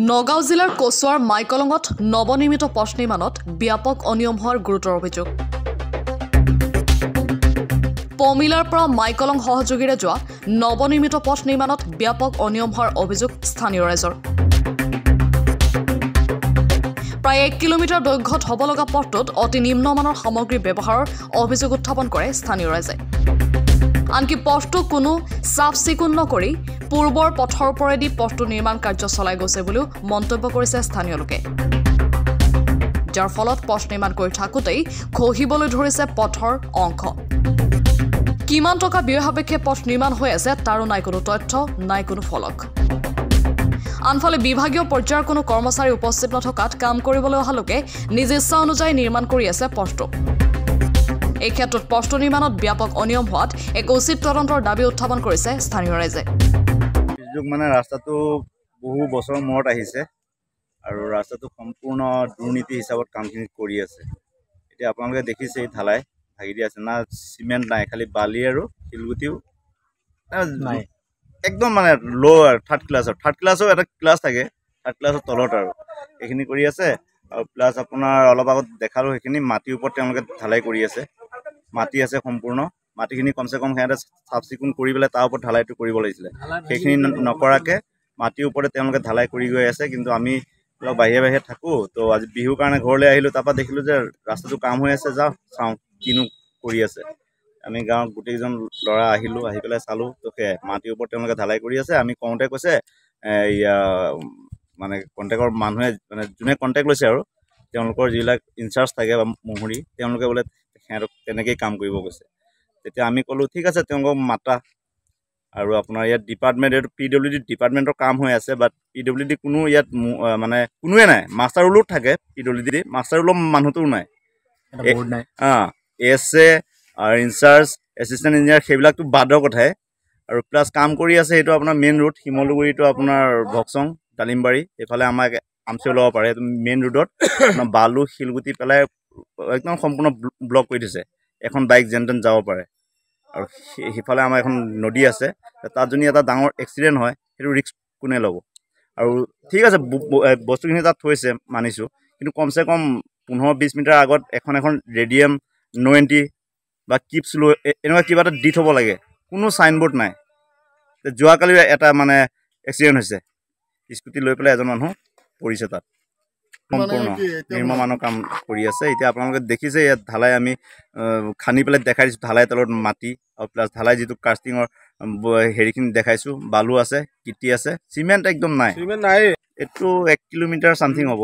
নগাঁও জিলাৰ কচুৱাৰ মাইকলঙত নৱনিৰ্মিত পথ নিৰ্মাণত ব্যাপক অনিয়ম হোৱাৰ গুৰুতৰ অভিযোগ। পমিলাৰ পৰা মাইকলং সহযোগীৰে যোৱা নৱনিৰ্মিত পথ নিৰ্মাণত ব্যাপক অনিয়ম হোৱাৰ অভিযোগ স্থানীয় ৰাইজৰ। প্ৰায় 1 কিলোমিটাৰ দৈৰ্ঘ্যত হ'ব লগা পথটোত অতি নিম্নমানৰ সামগ্ৰী ব্যৱহাৰৰ অভিযোগ উত্থাপন কৰে স্থানীয় ৰাইজে। আনকি পথটো কোনো চাফ চিকুণ নকৰি পূৰ্বৰ পথৰ ওপৰেদি পথটো নিৰ্মাণ কাৰ্য চলাই গৈছে বুলিও মন্তব্য কৰিছে স্থানীয় লোকে। যাৰ ফলত পথ নিৰ্মাণ কৰি থাকোঁতেই খহিবলৈ ধৰিছে পথৰ অংশ। কিমান টকা ব্যয় সাপেক্ষে পথ নিৰ্মাণ হৈ আছে তাৰো নাই কোনো তথ্য, নাই কোনো ফলক। আনফালে বিভাগীয় পৰ্যায়ৰ কোনো কৰ্মচাৰী উপস্থিত নথকাত কাম কৰিবলৈ অহা লোকে নিজ ইচ্ছা অনুযায়ী নিৰ্মাণ কৰি আছে পথটো। এই ক্ষেত্ৰত পথটো নিৰ্মাণত ব্যাপক অনিয়ম হোৱাত এক উচিত তদন্তৰ দাবী উত্থাপন কৰিছে স্থানীয় ৰাইজে। মানে ৰাস্তাটো বহু বছৰ মূৰত আহিছে আৰু ৰাস্তাটো সম্পূৰ্ণ দুৰ্নীতি হিচাপত কামখিনি কৰি আছে। এতিয়া আপোনালোকে দেখিছে ঢালাই ভাগি দি আছে, না চিমেণ্ট নাই, খালি বালি আৰু শিলগুটিও নাই। একদম মানে ল' থাৰ্ড ক্লাছৰ এটা ক্লাছ থাকে, থাৰ্ড ক্লাছৰ তলত আৰু এইখিনি কৰি আছে। আৰু প্লাছ আপোনাৰ অলপ আগত দেখালোঁ সেইখিনি মাটিৰ ওপৰত তেওঁলোকে ঢালাই কৰি আছে। মাটি আছে সম্পূৰ্ণ, মাটিখিনি কমচে কম সিহঁতে চাফ চিকুণ কৰি পেলাই তাৰ ওপৰত ঢালাইটো কৰিব লাগিছিলে। সেইখিনি নকৰাকৈ মাটিৰ ওপৰতে তেওঁলোকে ঢালাই কৰি গৈ আছে। কিন্তু আমি অলপ বাহিৰে বাহিৰে থাকোঁ, তো আজি বিহুৰ কাৰণে ঘৰলৈ আহিলোঁ। তাৰপৰা দেখিলোঁ যে ৰাস্তাটো কাম হৈ আছে, যাওঁ চাওঁ কিনো কৰি আছে। আমি গাঁৱত গোটেইকেইজন ল'ৰা আহিলোঁ, আহি পেলাই চালোঁ, তো সেয়াই মাটিৰ ওপৰত তেওঁলোকে ঢালাই কৰি আছে। আমি কওঁতে কৈছে মানে কণ্টেক্টৰ মানুহে মানে যোনে কণ্টেক্ট লৈছে আৰু তেওঁলোকৰ যিবিলাক ইনচাৰ্জ থাকে বা মুহুৰি, তেওঁলোকে বোলে সিহঁতক তেনেকেই কাম কৰিব কৈছে। তেতিয়া আমি ক'লোঁ ঠিক আছে, তেওঁলোকক মাতা। আৰু আপোনাৰ ইয়াত ডিপাৰ্টমেণ্ট, এইটো PWD ডিপাৰ্টমেণ্টৰ কাম হৈ আছে, বাট PWD কোনো ইয়াত মানে কোনোৱে নাই। মাষ্টাৰ ৰুলত থাকে PWD, মাষ্টাৰ ৰুলৰ মানুহটোও নাই। ASA আৰু ইনচাৰ্জ, এছিষ্টেণ্ট ইঞ্জিনিয়াৰ সেইবিলাকতো বাদৰ কথাই। আৰু প্লাছ কাম কৰি আছে সেইটো আপোনাৰ মেইন ৰোড, শিমলুগুৰিটো আপোনাৰ ভকচং ডালিমবাৰী, এইফালে আমাক আমচি ওলাব পাৰে। সেইটো মেইন ৰোডত আপোনাৰ বালু শিলগুটি পেলাই একদম সম্পূৰ্ণ ব্লক কৰি দিছে। এখন বাইক যেন তেন যাব পাৰে। আৰু সিফালে আমাৰ এখন নদী আছে, তাত যদি এটা ডাঙৰ এক্সিডেণ্ট হয় সেইটো ৰিস্ক কোনে ল'ব? আৰু ঠিক আছে বস্তুখিনি তাত থৈছে মানিছোঁ, কিন্তু কমচে কম 15-20 মিটাৰ আগত এখন ৰেডিয়াম ন' এণ্ট্ৰি বা কিপছ লৈ এনেকুৱা কিবা এটা দি থ'ব লাগে। কোনো চাইনবোৰ্ড নাই। যোৱাকালি এটা মানে এক্সিডেণ্ট হৈছে, স্কুটি লৈ পেলাই এজন মানুহ পৰিছে তাত। সম্পূৰ্ণ নিৰ্মাণৰ কাম কৰি আছে। এতিয়া আপোনালোকে দেখিছে ইয়াত ঢালাই আমি খান্দি পেলাই দেখাই দিছোঁ, ঢালাই তলত মাটি আৰু প্লাছ ঢালাই যিটো কাষ্টিঙৰ হেৰিখিনি দেখাইছোঁ, বালু আছে, কিটি আছে, চিমেণ্ট একদম নাই। এইটো 1 কিলোমিটাৰ চামথিং হ'ব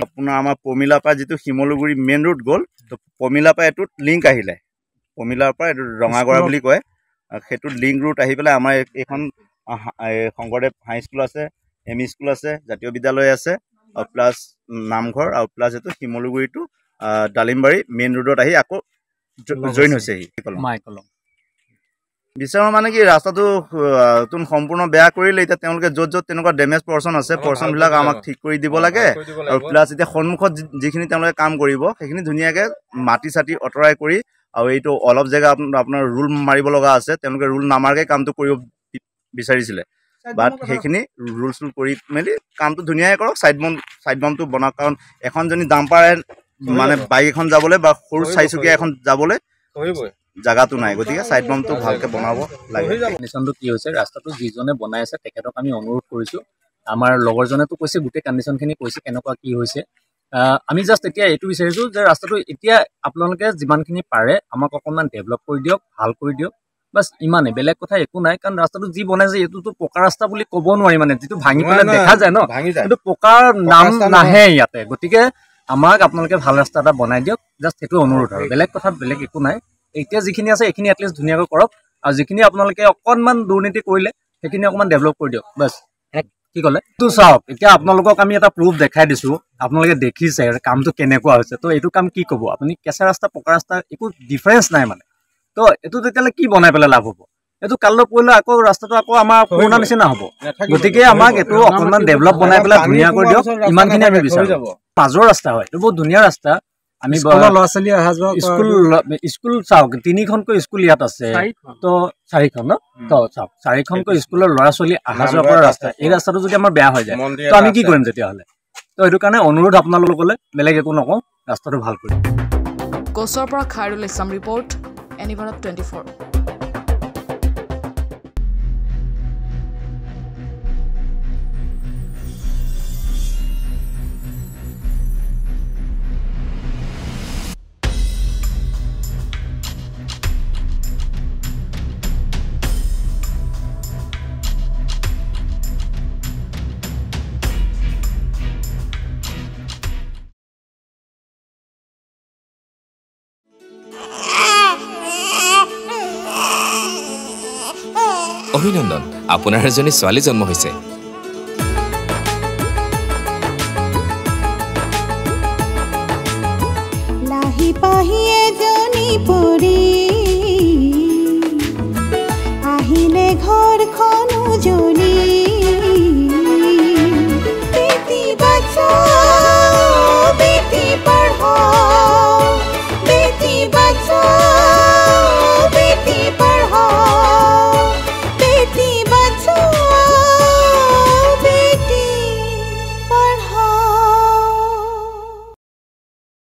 আপোনাৰ। আমাৰ পমিলাৰ পৰা যিটো শিমলুগুৰি মেইন ৰোড গ'ল, তো পমিলাৰ পৰা এইটোত লিংক আহিলে, পমিলাৰ পৰা এইটো ৰঙাগড়া বুলি কয়, সেইটোত লিংক ৰোড আহি পেলাই আমাৰ এইখন শংকৰদেৱ হাইস্কুল আছে, ME স্কুল আছে, জাতীয় বিদ্যালয় আছে, আৰু প্লাছ নামঘৰ, আৰু প্লাছ এইটো শিমলুগুৰিটো ডালিমবাৰী মেইন ৰোডত আহি আকৌ জইন হৈছেহি মাইকলং। বিচাৰোঁ মানে কি, ৰাস্তাটো সম্পূৰ্ণ বেয়া কৰিলে। এতিয়া তেওঁলোকে য'ত তেনেকুৱা ডেমেজ পৰ্চন আছে, পৰ্চনবিলাক আমাক ঠিক কৰি দিব লাগে। আৰু প্লাছ এতিয়া সন্মুখত যিখিনি তেওঁলোকে কাম কৰিব সেইখিনি ধুনীয়াকৈ মাটি চাটি আঁতৰাই কৰি, আৰু এইটো অলপ জেগা আপোনাৰ ৰুল মাৰিব লগা আছে, তেওঁলোকে ৰুল নামাৰাকৈ কামটো কৰিব বিচাৰিছিলে। বাট সেইখিনি ৰুল চুল কৰি মেলি কামটো ধুনীয়াকৈ কৰক, চাইড বামটো বনাওক। কাৰণ এখন যদি ডাম্পাৰ মানে বাইক এখন যাবলৈ বা সৰু চাৰিচকীয়া এখন যাবলৈ জাগাটো নাই, গতিকে চাইড বামটো ভালকৈ বনাব লাগে। কণ্ডিশ্যনটো কি হৈছে, ৰাস্তাটো যিজনে বনাই আছে তেখেতক আমি অনুৰোধ কৰিছোঁ। আমাৰ লগৰজনেতো কৈছে, গোটেই কণ্ডিশ্যনখিনি কৈছে কেনেকুৱা কি হৈছে। আমি জাষ্ট এতিয়া এইটো বিচাৰিছোঁ যে ৰাস্তাটো এতিয়া আপোনালোকে যিমানখিনি পাৰে আমাক অকণমান ডেভেলপ কৰি দিয়ক, ভাল কৰি দিয়ক, বাছ ইমানেই, বেলেগ কথা একো নাই। কাৰণ ৰাস্তাটো যি বনাইছে এইটোতো পকা ৰাস্তা বুলি ক'ব নোৱাৰি, মানে যিটো ভাঙি পেলাই দেখা যায় ন, সেইটো পকাৰ নাম নাহে ইয়াতে। গতিকে আমাক আপোনালোকে ভাল ৰাস্তা এটা বনাই দিয়ক, জাষ্ট সেইটো অনুৰোধ আৰু বেলেগ কথা বেলেগ একো নাই। এতিয়া যিখিনি আছে এইখিনি এটলিষ্ট ধুনীয়াকৈ কৰক, আৰু যিখিনি আপোনালোকে অকণমান দুৰ্নীতি কৰিলে সেইখিনি অকণমান ডেভেলপ কৰি দিয়ক, বাছ। কি ক'লে এইটো চাওক, এতিয়া আপোনালোকক আমি এটা প্ৰুফ দেখাই দিছোঁ, আপোনালোকে দেখিছে কামটো কেনেকুৱা হৈছে। তো এইটো কাম কি ক'ব আপুনি? কেঁচা ৰাস্তা পকা ৰাস্তা একো ডিফাৰেঞ্চ নাই মানে। তো এইটো তেতিয়াহ'লে কি বনাই পেলাই লাভ হ'ব? এইটো কাইলৈ পৰিলে আকৌ ৰাস্তাটো আকৌ আমাৰ পুৰণা নিচিনা হ'ব। গতিকে আমাক এইটো অকণমান ডেভেলপ বনাই পেলাই ধুনীয়া কৰি দিয়ক, ইমানখিনি আমি বিচাৰোঁ। পাজৰ ৰাস্তা হয়, এইটো বহুত ধুনীয়া ৰাস্তা, আমি ল'ৰা ছোৱালী অহা যোৱা স্কুল চাওক 3খনকৈ স্কুল ইয়াত আছে তো 4খন ন তো চাওক 4খনকৈ স্কুলৰ ল'ৰা ছোৱালী অহা যোৱা কৰা ৰাস্তা এই ৰাস্তাটো যদি আমাৰ বেয়া হৈ যায় তো আমি কি কৰিম তেতিয়াহ'লে তো এইটো কাৰণে অনুৰোধ আপোনালোকলৈ বেলেগ একো নকওঁ ৰাস্তাটো ভাল কৰিম কোচৰ পৰা খাইৰুল ইছলাম ৰিপৰ্ট এনিভাৰত 24 অভিনন্দন আপোনাৰ এজনী ছোৱালী জন্ম হৈছে লাহি পাহি এজনী পৰি আহিলে ঘৰখন